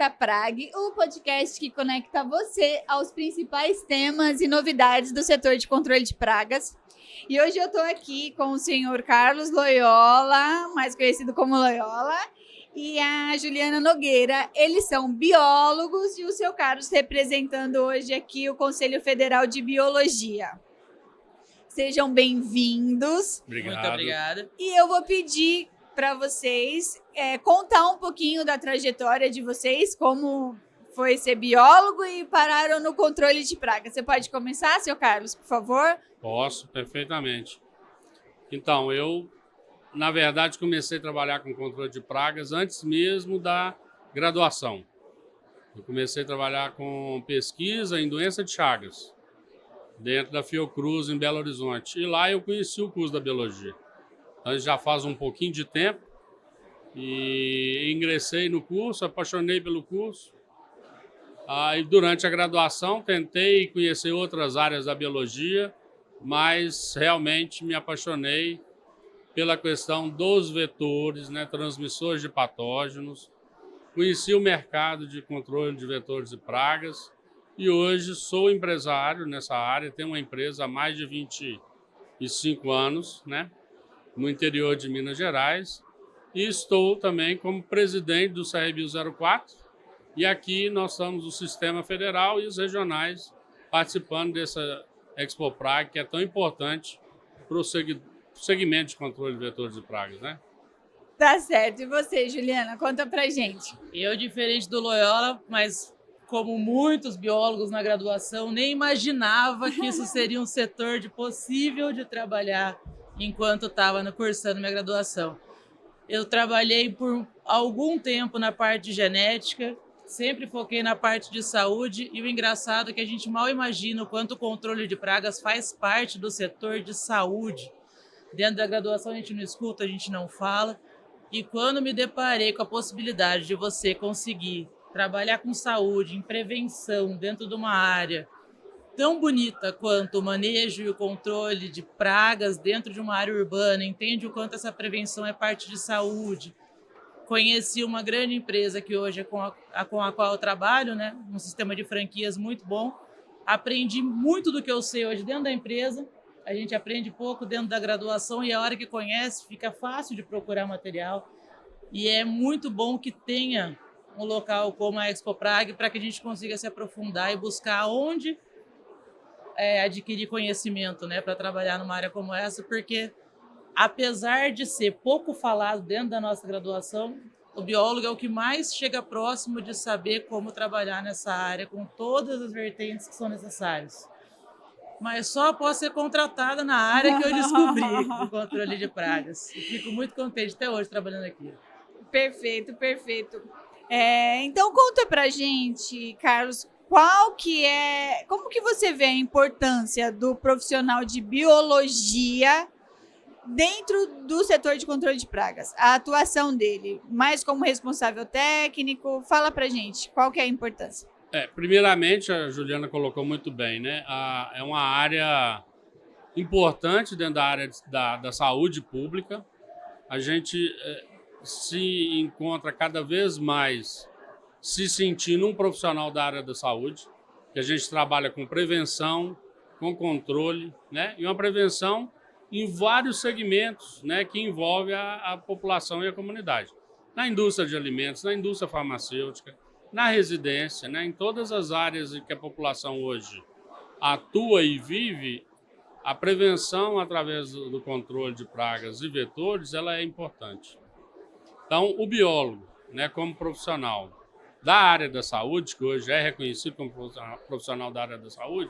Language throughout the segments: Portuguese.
Conecta Prag, o podcast que conecta você aos principais temas e novidades do setor de controle de pragas. E hoje eu estou aqui com o senhor Carlos Loyola, mais conhecido como Loyola, e a Juliana Nogueira. Eles são biólogos e o seu Carlos representando hoje aqui o Conselho Federal de Biologia. Sejam bem-vindos. Obrigado. Muito obrigada. E eu vou pedir para vocês contar um pouquinho da trajetória de vocês, como foi ser biólogo e pararam no controle de pragas. Você pode começar, seu Carlos, por favor? Posso, perfeitamente. Então, eu, na verdade, comecei a trabalhar com controle de pragas antes mesmo da graduação. Eu comecei a trabalhar com pesquisa em doença de Chagas, dentro da Fiocruz, em Belo Horizonte. E lá eu conheci o curso da biologia. Então, já faz um pouquinho de tempo e ingressei no curso, apaixonei pelo curso. E durante a graduação tentei conhecer outras áreas da biologia, mas realmente me apaixonei pela questão dos vetores, né, transmissores de patógenos. Conheci o mercado de controle de vetores e pragas e hoje sou empresário nessa área, tenho uma empresa há mais de 25 anos, né? No interior de Minas Gerais, e estou também como presidente do CRBio 04, e aqui nós estamos o Sistema Federal e os regionais participando dessa Expo Prag, que é tão importante para o segmento de controle de vetores e pragas, né? Tá certo. E você, Juliana, conta pra gente. Eu, diferente do Loyola, mas como muitos biólogos na graduação, nem imaginava que isso seria um setor possível de trabalhar enquanto estava cursando minha graduação. Eu trabalhei por algum tempo na parte de genética, sempre foquei na parte de saúde, e o engraçado é que a gente mal imagina o quanto o controle de pragas faz parte do setor de saúde. Dentro da graduação a gente não escuta, a gente não fala, e quando me deparei com a possibilidade de você conseguir trabalhar com saúde, em prevenção, dentro de uma área tão bonita quanto o manejo e o controle de pragas dentro de uma área urbana, entende o quanto essa prevenção é parte de saúde. Conheci uma grande empresa que hoje é com a qual eu trabalho, né? Um sistema de franquias muito bom. Aprendi muito do que eu sei hoje dentro da empresa. A gente aprende pouco dentro da graduação e a hora que conhece fica fácil de procurar material. E é muito bom que tenha um local como a Expo Prag para que a gente consiga se aprofundar e buscar onde adquirir conhecimento, né, para trabalhar numa área como essa, porque apesar de ser pouco falado dentro da nossa graduação, o biólogo é o que mais chega próximo de saber como trabalhar nessa área com todas as vertentes que são necessárias. Mas só após ser contratada na área que eu descobri o controle de pragas. E fico muito contente até hoje trabalhando aqui. Perfeito, perfeito. Então conta pra gente, Carlos, como que você vê a importância do profissional de biologia dentro do setor de controle de pragas? A atuação dele, mais como responsável técnico, fala pra gente, qual que é a importância? Primeiramente, a Juliana colocou muito bem, né? É uma área importante dentro da área da saúde pública. A gente se encontra cada vez mais se sentindo um profissional da área da saúde, que a gente trabalha com prevenção, com controle, né? E uma prevenção em vários segmentos, né, que envolve a população e a comunidade. Na indústria de alimentos, na indústria farmacêutica, na residência, né, em todas as áreas em que a população hoje atua e vive, a prevenção através do controle de pragas e vetores, ela é importante. Então, o biólogo, né, como profissional da área da saúde, que hoje é reconhecido como profissional da área da saúde,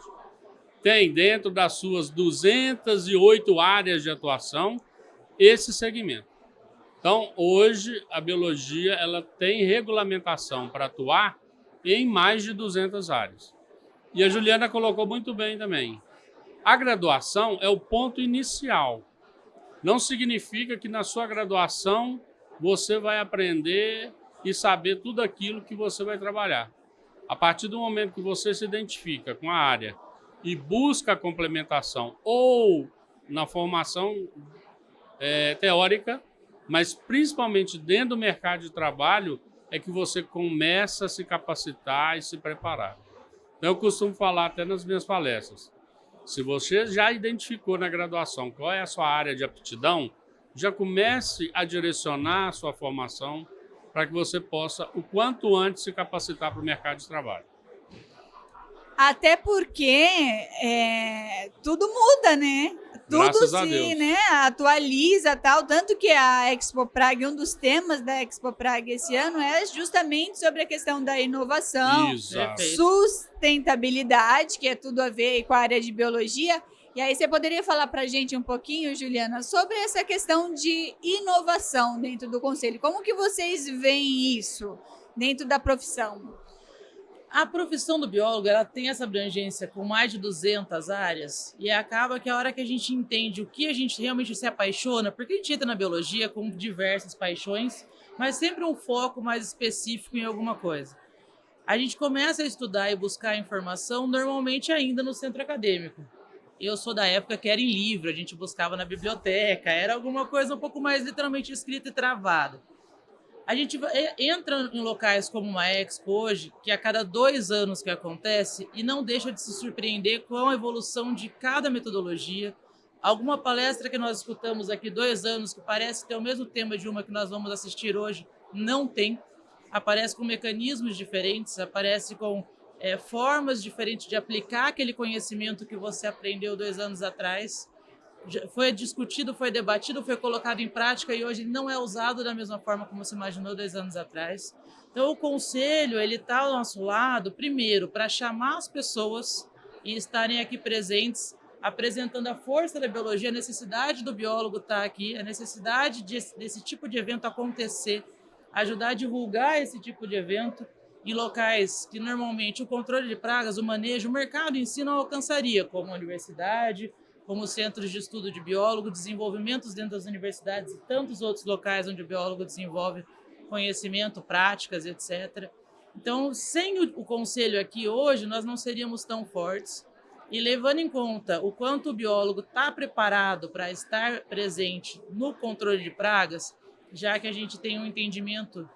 tem dentro das suas 208 áreas de atuação esse segmento. Então, hoje, a biologia ela tem regulamentação para atuar em mais de 200 áreas. E a Juliana colocou muito bem também. A graduação é o ponto inicial. Não significa que na sua graduação você vai aprender e saber tudo aquilo que você vai trabalhar. A partir do momento que você se identifica com a área e busca a complementação ou na formação teórica, mas principalmente dentro do mercado de trabalho, é que você começa a se capacitar e se preparar. Então, eu costumo falar até nas minhas palestras, se você já identificou na graduação qual é a sua área de aptidão, já comece a direcionar a sua formação para que você possa, o quanto antes, se capacitar para o mercado de trabalho. Até porque tudo muda, né? Tudo Graças a se Deus. né, atualiza tal. Tanto que a Expo Praga, um dos temas da Expo Praga esse ano é justamente sobre a questão da inovação, Exato. sustentabilidade, que é tudo a ver aí com a área de biologia. E aí você poderia falar para a gente um pouquinho, Juliana, sobre essa questão de inovação dentro do Conselho. Como que vocês veem isso dentro da profissão? A profissão do biólogo, ela tem essa abrangência com mais de 200 áreas e acaba que a hora que a gente entende o que a gente realmente se apaixona, porque a gente entra na biologia com diversas paixões, mas sempre um foco mais específico em alguma coisa. A gente começa a estudar e buscar informação normalmente ainda no centro acadêmico. Eu sou da época que era em livro, a gente buscava na biblioteca, era alguma coisa um pouco mais literalmente escrita e travada. A gente entra em locais como uma Expo hoje, que a cada 2 anos que acontece, e não deixa de se surpreender com a evolução de cada metodologia. Alguma palestra que nós escutamos aqui 2 anos, que parece ter o mesmo tema de uma que nós vamos assistir hoje, não tem. Aparece com mecanismos diferentes, aparece com formas diferentes de aplicar aquele conhecimento que você aprendeu 2 anos atrás. Foi discutido, foi debatido, foi colocado em prática e hoje não é usado da mesma forma como se imaginou 2 anos atrás. Então, o conselho ele está ao nosso lado, primeiro, para chamar as pessoas e estarem aqui presentes, apresentando a força da biologia, a necessidade do biólogo estar aqui, a necessidade desse tipo de evento acontecer, ajudar a divulgar esse tipo de evento em locais que normalmente o controle de pragas, o manejo, o mercado em si não alcançaria, como a universidade, como centros de estudo de biólogo, desenvolvimentos dentro das universidades e tantos outros locais onde o biólogo desenvolve conhecimento, práticas, etc. Então, sem o conselho aqui hoje, nós não seríamos tão fortes. E levando em conta o quanto o biólogo está preparado para estar presente no controle de pragas, já que a gente tem um entendimento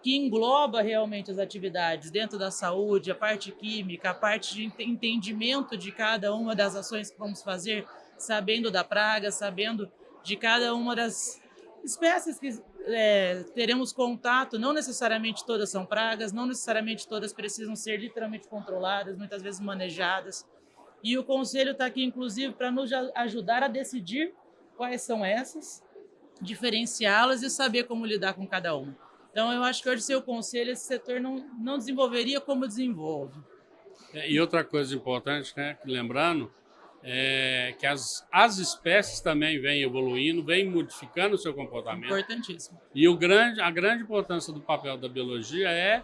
que engloba realmente as atividades dentro da saúde, a parte química, a parte de entendimento de cada uma das ações que vamos fazer, sabendo da praga, sabendo de cada uma das espécies que teremos contato. Não necessariamente todas são pragas, não necessariamente todas precisam ser literalmente controladas, muitas vezes manejadas. E o conselho está aqui, inclusive, para nos ajudar a decidir quais são essas, diferenciá-las e saber como lidar com cada uma. Então, eu acho que hoje, sem o conselho, esse setor não desenvolveria como desenvolve. E outra coisa importante, né, lembrando, é que as espécies também vêm evoluindo, vêm modificando o seu comportamento. Importantíssimo. E a grande importância do papel da biologia é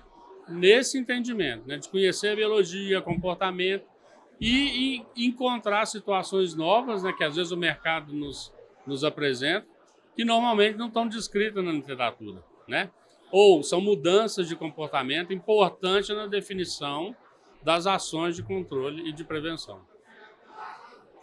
nesse entendimento, né, de conhecer a biologia, comportamento e encontrar situações novas, né, que às vezes o mercado nos apresenta, que normalmente não estão descritas na literatura, né? Ou são mudanças de comportamento importantes na definição das ações de controle e de prevenção.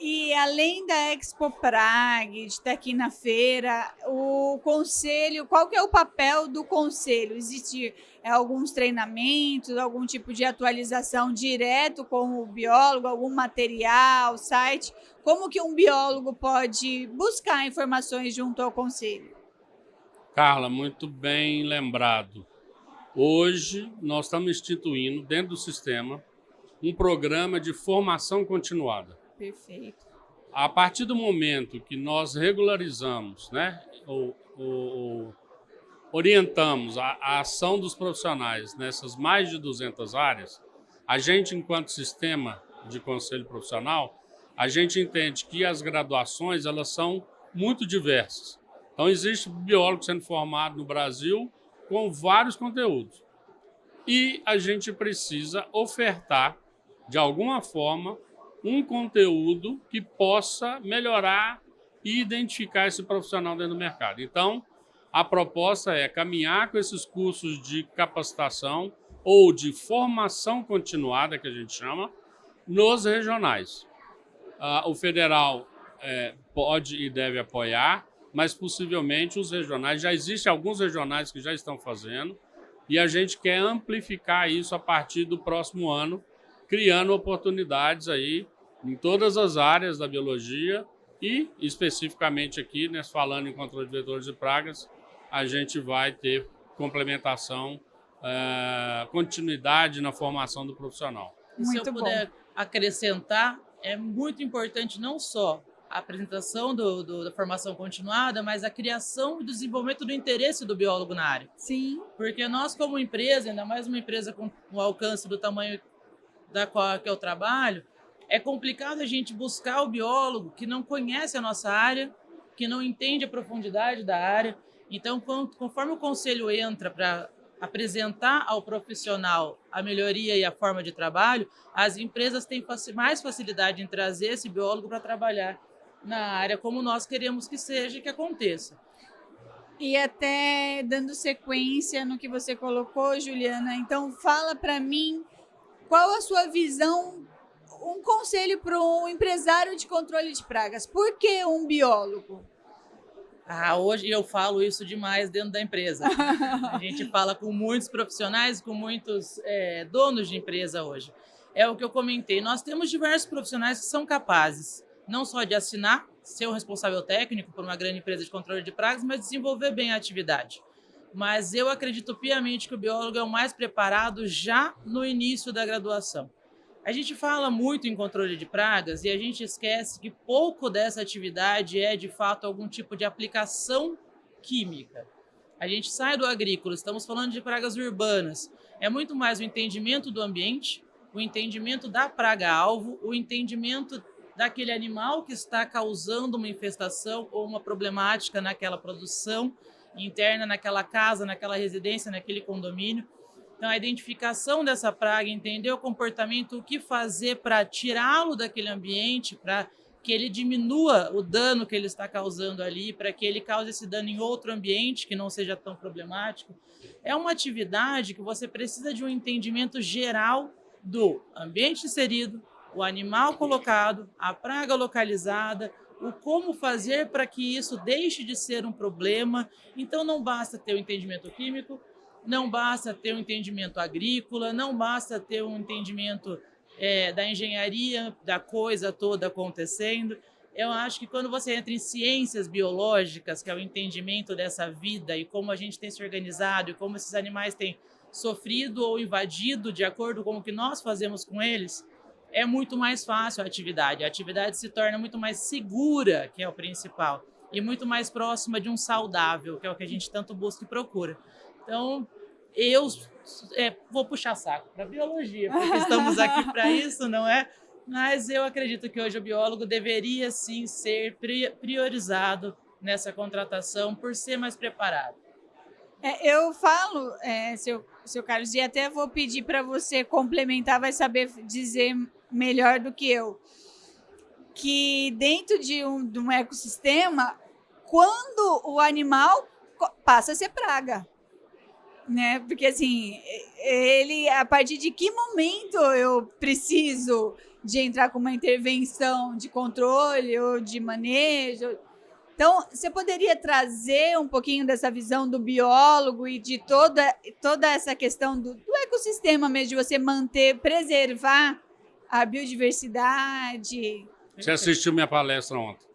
E além da Expo Praga, de estar aqui na feira, o conselho, qual que é o papel do conselho? Existe alguns treinamentos, algum tipo de atualização direto com o biólogo, algum material, site? Como que um biólogo pode buscar informações junto ao conselho? Carla, muito bem lembrado. Hoje, nós estamos instituindo, dentro do sistema, um programa de formação continuada. Perfeito. A partir do momento que nós regularizamos, né, orientamos a ação dos profissionais nessas mais de 200 áreas, a gente, enquanto sistema de conselho profissional, a gente entende que as graduações elas são muito diversas. Então, existe biólogo sendo formado no Brasil com vários conteúdos. E a gente precisa ofertar, de alguma forma, um conteúdo que possa melhorar e identificar esse profissional dentro do mercado. Então, a proposta é caminhar com esses cursos de capacitação ou de formação continuada, que a gente chama, nos regionais. O federal pode e deve apoiar, mas possivelmente os regionais, já existem alguns regionais que já estão fazendo, E a gente quer amplificar isso a partir do próximo ano, criando oportunidades aí em todas as áreas da biologia e, especificamente aqui, né, falando em controle de vetores de pragas, a gente vai ter complementação, continuidade na formação do profissional. E se eu puder acrescentar, é muito importante não só a apresentação da formação continuada, mas a criação e desenvolvimento do interesse do biólogo na área. Sim. Porque nós, como empresa, ainda mais uma empresa com o alcance do tamanho da qual que eu trabalho, é complicado a gente buscar o biólogo que não conhece a nossa área, que não entende a profundidade da área. Então, conforme o conselho entra para apresentar ao profissional a melhoria e a forma de trabalho, as empresas têm mais facilidade em trazer esse biólogo para trabalhar na área como nós queremos que seja, que aconteça. E até dando sequência no que você colocou, Juliana, então fala para mim qual a sua visão, um conselho para um empresário de controle de pragas. Por que um biólogo? Hoje eu falo isso demais dentro da empresa. A gente fala com muitos profissionais, com muitos donos de empresa hoje. É o que eu comentei. Nós temos diversos profissionais que são capazes, não só de assinar, ser o responsável técnico por uma grande empresa de controle de pragas, mas desenvolver bem a atividade. Mas eu acredito piamente que o biólogo é o mais preparado já no início da graduação. A gente fala muito em controle de pragas e a gente esquece que pouco dessa atividade é, de fato, algum tipo de aplicação química. A gente sai do agrícola, estamos falando de pragas urbanas. É muito mais o entendimento do ambiente, o entendimento da praga-alvo, o entendimento daquele animal que está causando uma infestação ou uma problemática naquela produção interna, naquela casa, naquela residência, naquele condomínio. Então, a identificação dessa praga, entender o comportamento, o que fazer para tirá-lo daquele ambiente, para que ele diminua o dano que ele está causando ali, para que ele cause esse dano em outro ambiente que não seja tão problemático. É uma atividade que você precisa de um entendimento geral do ambiente inserido, o animal colocado, a praga localizada, o como fazer para que isso deixe de ser um problema. Então, não basta ter o entendimento químico, não basta ter um entendimento agrícola, não basta ter um entendimento da engenharia, da coisa toda acontecendo. Eu acho que quando você entra em ciências biológicas, que é o entendimento dessa vida e como a gente tem se organizado e como esses animais têm sofrido ou invadido de acordo com o que nós fazemos com eles, é muito mais fácil a atividade. A atividade se torna muito mais segura, que é o principal, e muito mais próxima de um saudável, que é o que a gente tanto busca e procura. Então, eu vou puxar saco para a biologia, porque estamos aqui para isso, não é? Mas eu acredito que hoje o biólogo deveria, sim, ser priorizado nessa contratação por ser mais preparado. Eu falo, seu Carlos, e até vou pedir para você complementar, vai saber dizer melhor do que eu, que dentro de um ecossistema, quando o animal passa a ser praga, né? Porque assim, a partir de que momento eu preciso de entrar com uma intervenção de controle ou de manejo? Então, você poderia trazer um pouquinho dessa visão do biólogo e de toda essa questão do ecossistema mesmo, de você preservar a biodiversidade? Você assistiu minha palestra ontem?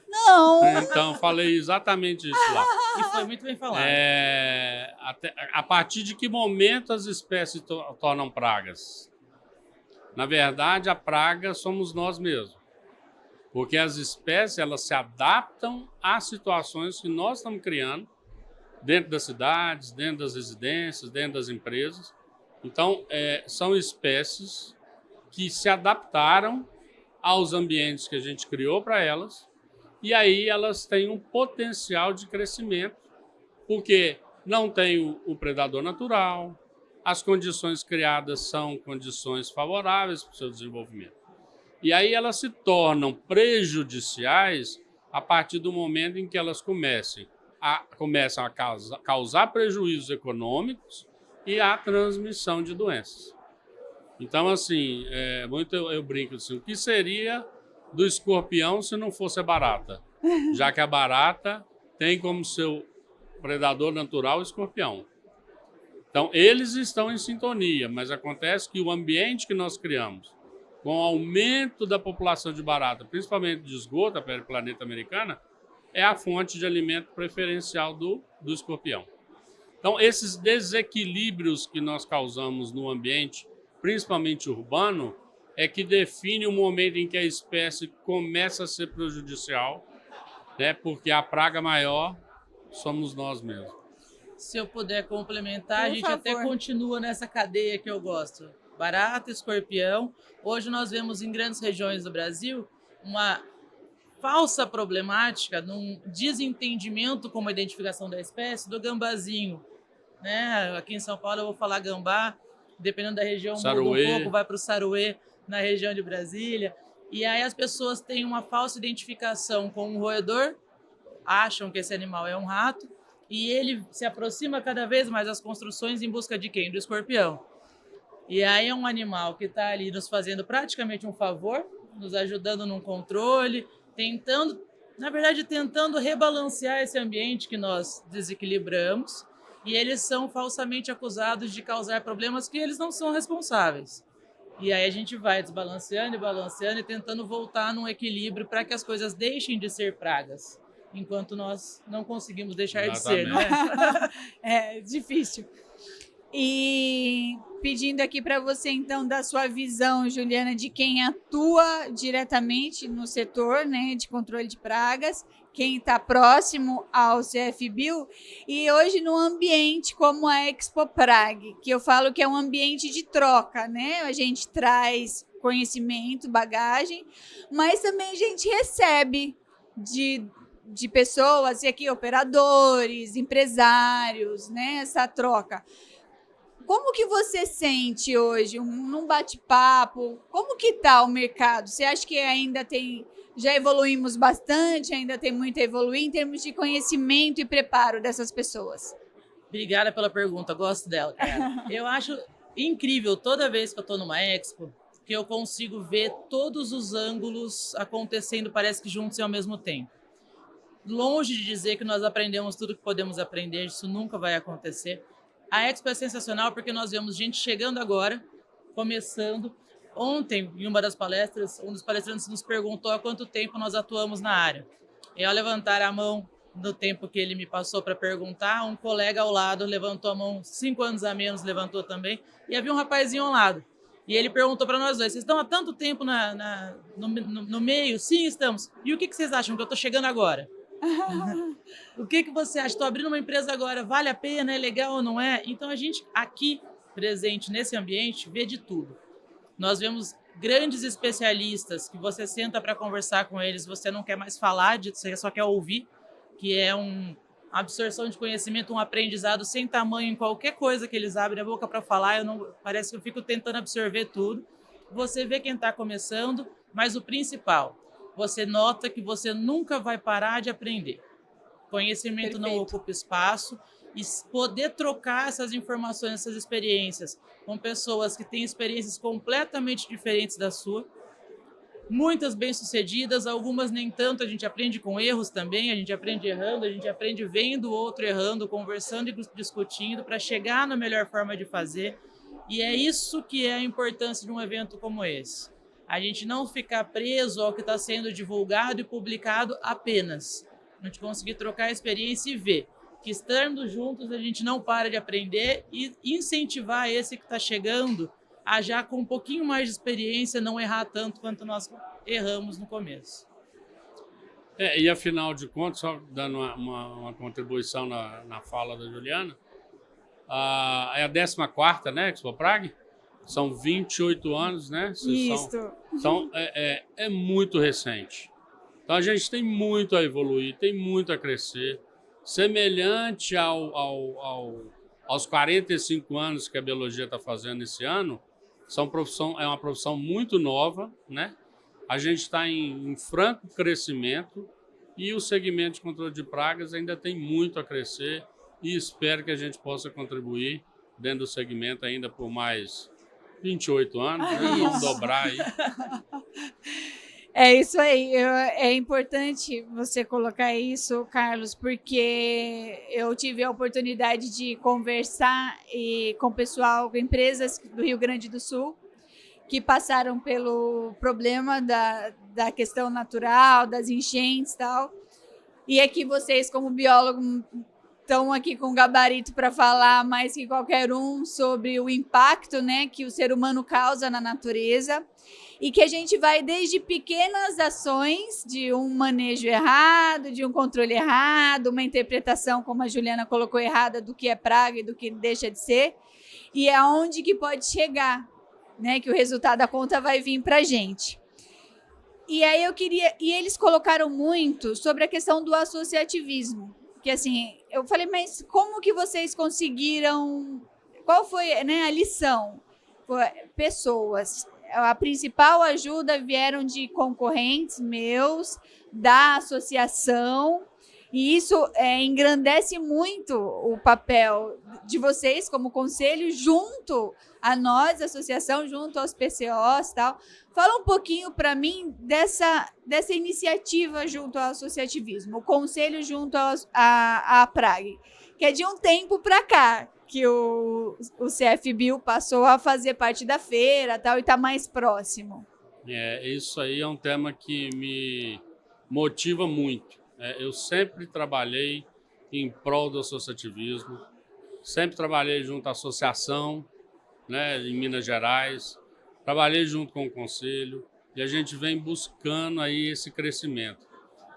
Não! Então, falei exatamente isso lá. E foi muito bem falado. A partir de que momento as espécies tornam pragas? Na verdade, a praga somos nós mesmos. Porque as espécies, elas se adaptam às situações que nós estamos criando dentro das cidades, dentro das residências, dentro das empresas. Então, são espécies que se adaptaram aos ambientes que a gente criou para elas, e aí elas têm um potencial de crescimento, porque não tem o predador natural, as condições criadas são condições favoráveis para o seu desenvolvimento. E aí elas se tornam prejudiciais a partir do momento em que elas começam a causar prejuízos econômicos e a transmissão de doenças. Então, assim, eu brinco assim, o que seria do escorpião se não fosse a barata? Já que a barata tem como seu predador natural o escorpião. Então, eles estão em sintonia, mas acontece que o ambiente que nós criamos, com o aumento da população de barata, principalmente de esgoto, a periplaneta americana, é a fonte de alimento preferencial do escorpião. Então, esses desequilíbrios que nós causamos no ambiente, principalmente urbano, é que define o momento em que a espécie começa a ser prejudicial, né? Porque a praga maior somos nós mesmos. Se eu puder complementar, Por a gente favor. até continua nessa cadeia que eu gosto. Barata, escorpião. Hoje nós vemos em grandes regiões do Brasil uma falsa problemática, num desentendimento como a identificação da espécie do gambazinho, né? Aqui em São Paulo eu vou falar gambá, dependendo da região muda Saruê. um pouco, vai para o saruê na região de Brasília. E aí as pessoas têm uma falsa identificação com um roedor, acham que esse animal é um rato, e ele se aproxima cada vez mais das construções em busca de quem? Do escorpião. E aí é um animal que está ali nos fazendo praticamente um favor, nos ajudando num controle, tentando rebalancear esse ambiente que nós desequilibramos, e eles são falsamente acusados de causar problemas que eles não são responsáveis. E aí a gente vai desbalanceando e balanceando e tentando voltar num equilíbrio para que as coisas deixem de ser pragas, enquanto nós não conseguimos deixar de ser, não é? É difícil. E pedindo aqui para você, então, da sua visão, Juliana, de quem atua diretamente no setor, né, de controle de pragas, quem está próximo ao CFBio, e hoje no ambiente como a Expo Prag, que eu falo que é um ambiente de troca, né? A gente traz conhecimento, bagagem, mas também a gente recebe de pessoas, e aqui operadores, empresários, né? Essa troca. Como que você sente hoje, num bate-papo, como que está o mercado? Você acha que ainda já evoluímos bastante, ainda tem muito a evoluir em termos de conhecimento e preparo dessas pessoas? Obrigada pela pergunta, gosto dela, cara. Eu acho incrível toda vez que eu estou numa Expo, que eu consigo ver todos os ângulos acontecendo, parece que juntos e ao mesmo tempo. Longe de dizer que nós aprendemos tudo que podemos aprender, isso nunca vai acontecer. A Expo é sensacional porque nós vemos gente chegando agora, começando. Ontem, em uma das palestras, um dos palestrantes nos perguntou há quanto tempo nós atuamos na área. E ao levantar a mão no tempo que ele me passou para perguntar, um colega ao lado levantou a mão, 5 anos a menos levantou também, e havia um rapazinho ao lado. E ele perguntou para nós dois, vocês estão há tanto tempo no meio? Sim, estamos. E o que vocês acham que eu estou chegando agora? O que você acha? Estou abrindo uma empresa agora, vale a pena, é legal ou não é? Então a gente aqui, presente nesse ambiente, vê de tudo. Nós vemos grandes especialistas que você senta para conversar com eles, você não quer mais falar, você só quer ouvir, que é uma absorção de conhecimento, um aprendizado sem tamanho em qualquer coisa que eles abrem a boca para falar. Parece que eu fico tentando absorver tudo. Você vê quem está começando, mas o principal, você nota que você nunca vai parar de aprender. Conhecimento não ocupa espaço, e poder trocar essas informações, essas experiências com pessoas que têm experiências completamente diferentes da sua, muitas bem-sucedidas, algumas nem tanto. A gente aprende com erros também, a gente aprende errando, a gente aprende vendo o outro errando, conversando e discutindo para chegar na melhor forma de fazer. E é isso que é a importância de um evento como esse. A gente não ficar preso ao que está sendo divulgado e publicado apenas. A gente conseguir trocar a experiência e ver que, estando juntos, a gente não para de aprender e incentivar esse que está chegando a já com um pouquinho mais de experiência não errar tanto quanto nós erramos no começo. E afinal de contas, só dando uma contribuição na fala da Juliana, é a 14ª, né, Expo Prag? São 28 anos, né? Isso. É muito recente. Então a gente tem muito a evoluir, tem muito a crescer. Semelhante aos 45 anos que a biologia está fazendo esse ano, é uma profissão muito nova, né? A gente está em franco crescimento e o segmento de controle de pragas ainda tem muito a crescer e espero que a gente possa contribuir dentro do segmento ainda por mais 28 anos, né? Vamos dobrar aí. É isso aí. É importante você colocar isso, Carlos, porque eu tive a oportunidade de conversar com o pessoal, com empresas do Rio Grande do Sul, que passaram pelo problema da questão natural, das enchentes e tal. E aqui vocês, como biólogos, estão aqui com gabarito para falar mais que qualquer um sobre o impacto, né, que o ser humano causa na natureza. E que a gente vai desde pequenas ações de um manejo errado, de um controle errado, uma interpretação, como a Juliana colocou, errada do que é praga e do que deixa de ser, e aonde que pode chegar, né? Que o resultado da conta vai vir para a gente. E aí e eles colocaram muito sobre a questão do associativismo, que assim, eu falei, mas como que vocês conseguiram, qual foi, né, a lição? Pessoas. A principal ajuda vieram de concorrentes meus, da associação, e isso engrandece muito o papel de vocês como conselho, junto a nós, associação, junto aos PCOs e tal. Fala um pouquinho para mim dessa iniciativa junto ao associativismo, o conselho junto à PRAG, que é de um tempo para cá, que o CFBio passou a fazer parte da feira tal, e está mais próximo. Isso aí é um tema que me motiva muito. Eu sempre trabalhei em prol do associativismo, sempre trabalhei junto à associação, né, em Minas Gerais, trabalhei junto com o Conselho e a gente vem buscando aí esse crescimento.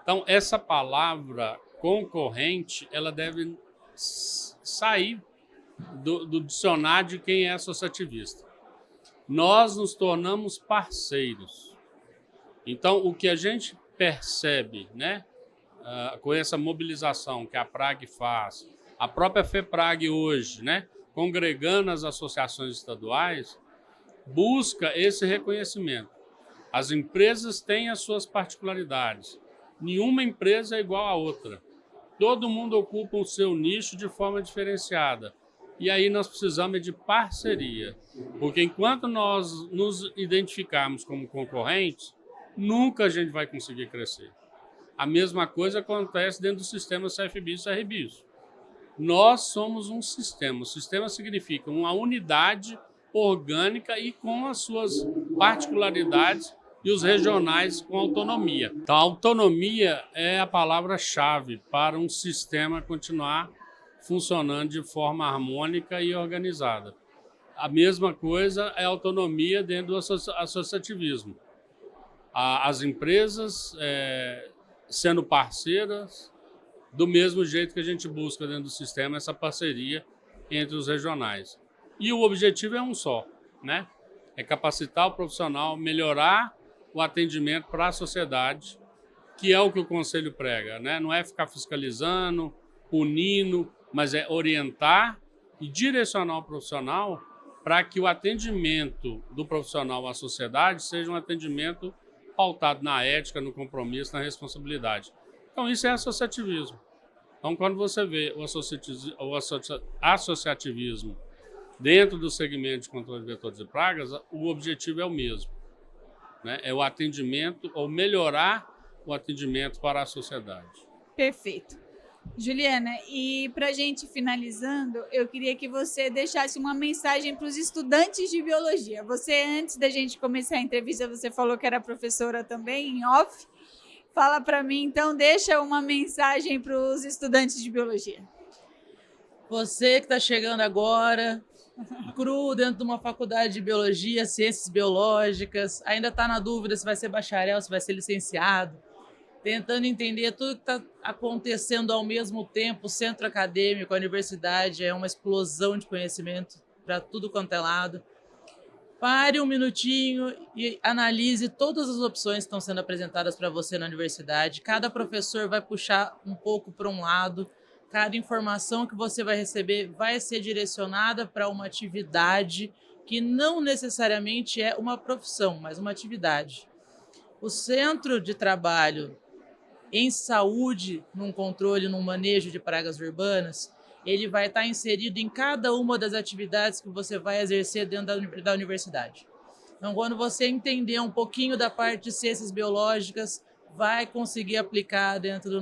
Então, essa palavra concorrente, ela deve sair do dicionário de quem é associativista. Nós nos tornamos parceiros. Então, o que a gente percebe, né, com essa mobilização que a PRAG faz, a própria FEPRAG hoje, né, congregando as associações estaduais, busca esse reconhecimento. As empresas têm as suas particularidades. Nenhuma empresa é igual a outra. Todo mundo ocupa o seu nicho de forma diferenciada. E aí nós precisamos de parceria, porque enquanto nós nos identificarmos como concorrentes, nunca a gente vai conseguir crescer. A mesma coisa acontece dentro do sistema CFBio e CRBio. Nós somos um sistema. O sistema significa uma unidade orgânica e com as suas particularidades e os regionais com autonomia. Então, a autonomia é a palavra-chave para um sistema continuar funcionando de forma harmônica e organizada. A mesma coisa é a autonomia dentro do associativismo. As empresas sendo parceiras, do mesmo jeito que a gente busca dentro do sistema essa parceria entre os regionais. E o objetivo é um só, né? É capacitar o profissional, melhorar o atendimento para a sociedade, que é o que o Conselho prega, né? Não é ficar fiscalizando, punindo, mas é orientar e direcionar o profissional para que o atendimento do profissional à sociedade seja um atendimento pautado na ética, no compromisso, na responsabilidade. Então, isso é associativismo. Então, quando você vê o associativismo dentro do segmento de controle de vetores e pragas, o objetivo é o mesmo, né? É o atendimento, ou melhorar o atendimento para a sociedade. Perfeito. Juliana, e para a gente finalizando, eu queria que você deixasse uma mensagem para os estudantes de biologia. Você, antes da gente começar a entrevista, você falou que era professora também, em off. Fala para mim, então, deixa uma mensagem para os estudantes de biologia. Você que está chegando agora, cru dentro de uma faculdade de biologia, ciências biológicas, ainda está na dúvida se vai ser bacharel, se vai ser licenciado, tentando entender tudo que está acontecendo ao mesmo tempo, o centro acadêmico, a universidade, é uma explosão de conhecimento para tudo quanto é lado. Pare um minutinho e analise todas as opções que estão sendo apresentadas para você na universidade. Cada professor vai puxar um pouco para um lado, cada informação que você vai receber vai ser direcionada para uma atividade que não necessariamente é uma profissão, mas uma atividade. O centro de trabalho em saúde, num controle, num manejo de pragas urbanas, ele vai estar inserido em cada uma das atividades que você vai exercer dentro da universidade. Então, quando você entender um pouquinho da parte de ciências biológicas, vai conseguir aplicar dentro da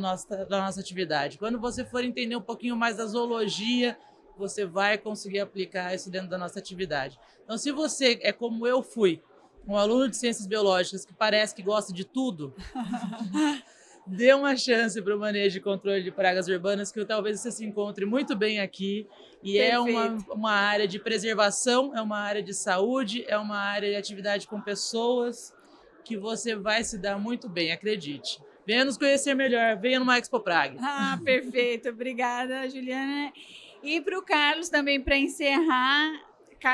nossa atividade. Quando você for entender um pouquinho mais da zoologia, você vai conseguir aplicar isso dentro da nossa atividade. Então, se você é como eu fui, um aluno de ciências biológicas que parece que gosta de tudo, dê uma chance para o manejo e controle de pragas urbanas, que talvez você se encontre muito bem aqui. E é uma área de preservação, é uma área de saúde, é uma área de atividade com pessoas que você vai se dar muito bem, acredite. Venha nos conhecer melhor, venha no Expo Praga. Ah, perfeito. Obrigada, Juliana. E para o Carlos também, para encerrar,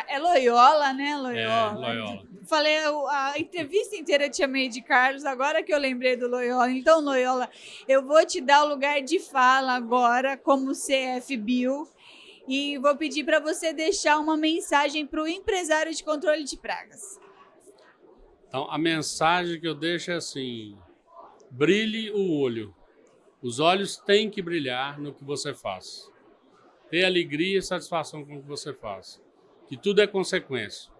é Loyola, né? Loyola. Loyola. Falei, a entrevista inteira eu te chamei de Carlos, agora que eu lembrei do Loyola. Então, Loyola, eu vou te dar o lugar de fala agora como CF Bio e vou pedir para você deixar uma mensagem para o empresário de controle de pragas. Então, a mensagem que eu deixo é assim: brilhe o olho. Os olhos têm que brilhar no que você faz. Ter alegria e satisfação com o que você faz. Que tudo é consequência.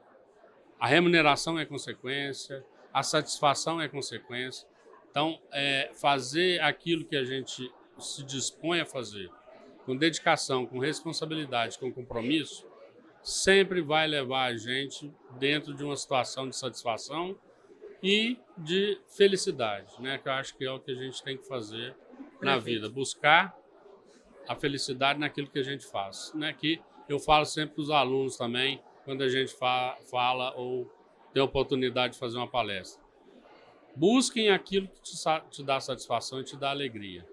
A remuneração é consequência, a satisfação é consequência. Então, fazer aquilo que a gente se dispõe a fazer, com dedicação, com responsabilidade, com compromisso, sempre vai levar a gente dentro de uma situação de satisfação e de felicidade, né? Que eu acho que é o que a gente tem que fazer na vida, buscar a felicidade naquilo que a gente faz, né? Que eu falo sempre para os alunos também, quando a gente fala ou tem a oportunidade de fazer uma palestra. Busquem aquilo que te dá satisfação e te dá alegria,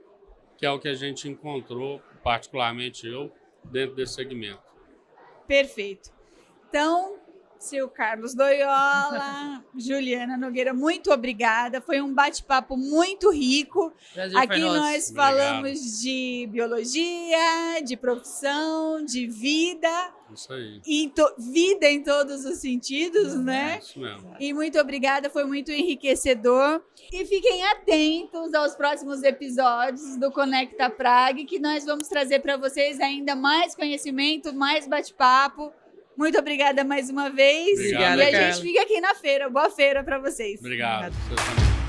que é o que a gente encontrou, particularmente eu, dentro desse segmento. Perfeito. Então, seu Carlos Loyola, Juliana Nogueira, muito obrigada. Foi um bate-papo muito rico. Prazer Aqui foi nosso. nós falamos de biologia, de profissão, de vida. Isso aí. E vida em todos os sentidos, né? Isso mesmo. E muito obrigada, foi muito enriquecedor. E fiquem atentos aos próximos episódios do Conecta Praga, que nós vamos trazer para vocês ainda mais conhecimento, mais bate-papo. Muito obrigada mais uma vez. Obrigado, e a Carla. gente fica aqui na feira. Boa feira para vocês. Obrigado. Vocês também.